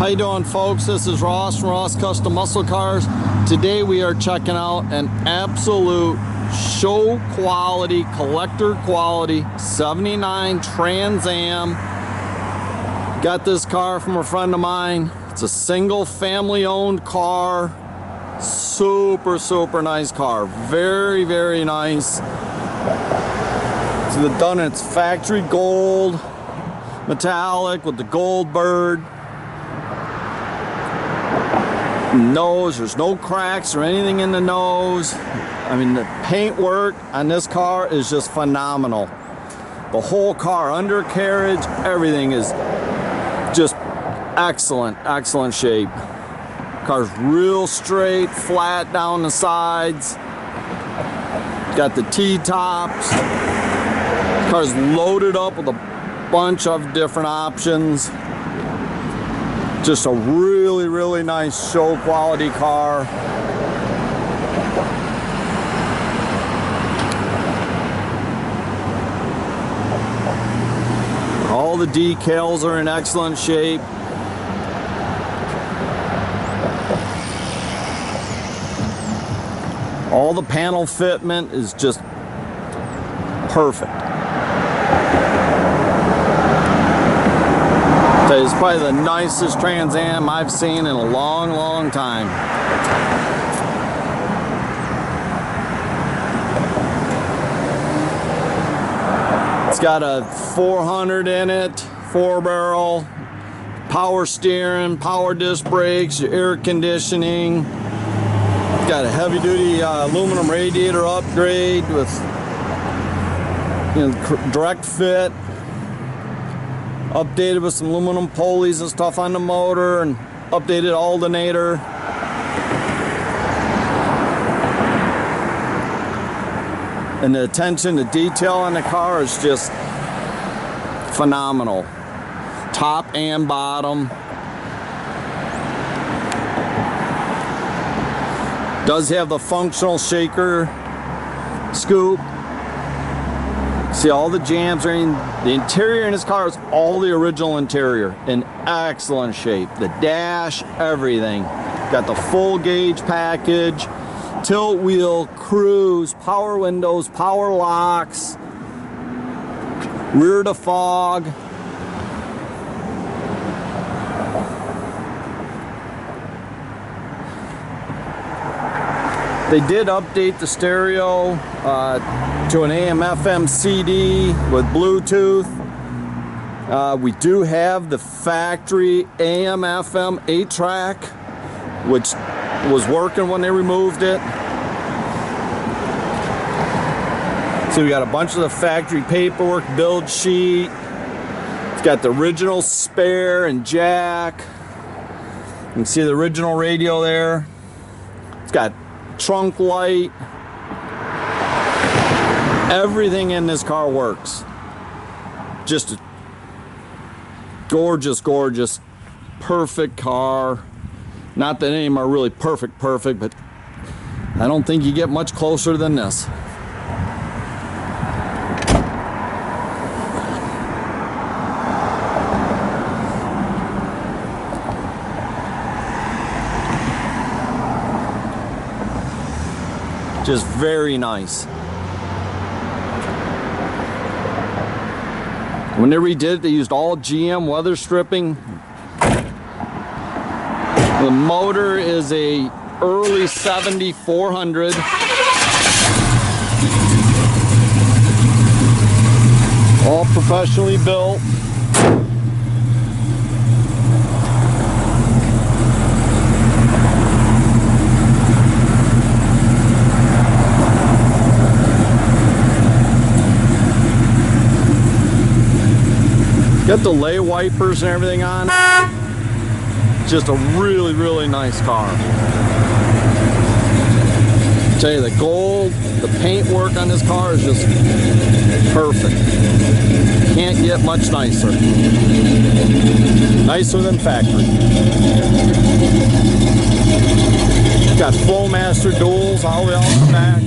How you doing, folks? This is Ross from Ross Custom Muscle Cars. Today we are checking out an absolute show quality, collector quality 79 Trans Am. Got this car from a friend of mine. It's a single family owned car. Super nice car. Very nice. It's done in its factory gold metallic with the gold bird. Nose, there's no cracks or anything in the nose. I mean, the paint work on this car is just phenomenal. The whole car, undercarriage, everything is just excellent shape. Car's real straight, flat down the sides. Got the T-tops. Car's loaded up with a bunch of different options. Just a really nice show quality car. All the decals are in excellent shape. All the panel fitment is just perfect. It's probably the nicest Trans Am I've seen in a long time. It's got a 400 in it, 4-barrel, power steering, power disc brakes, your air conditioning. It's got a heavy-duty aluminum radiator upgrade with direct fit. Updated with some aluminum pulleys and stuff on the motor, and updated alternator. And the attention to detail on the car is just phenomenal. Top and bottom. Does have the functional shaker scoop. See, all the jams are in. The interior in this car is all the original interior in excellent shape. The dash, everything. Got the full gauge package, tilt wheel, cruise, power windows, power locks, rear defog. They did update the stereo to an AM/FM CD with Bluetooth. We do have the factory AM/FM 8-track, which was working when they removed it. So we got a bunch of the factory paperwork, build sheet. It's got the original spare and jack. You can see the original radio there. It's got trunk light. Everything in this car works. Just a gorgeous, perfect car. Not that any of them are really perfect, but I don't think you get much closer than this. Just very nice. When they redid it, they used all GM weather stripping. The motor is a early 70 400. All professionally built. Got the lay wipers and everything on. Just a really nice car. I tell you, the gold, the paint work on this car is just perfect. Can't get much nicer. Nicer than factory. Got Flowmaster duals all the way out the back.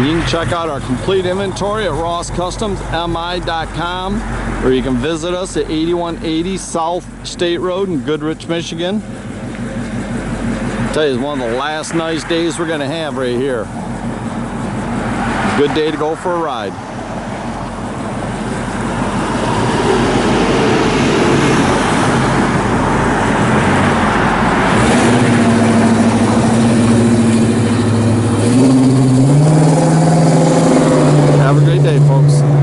You can check out our complete inventory at rosscustomsmi.com, or you can visit us at 8180 South State Road in Goodrich, Michigan. I'll tell you, it's one of the last nice days we're going to have right here. Good day to go for a ride.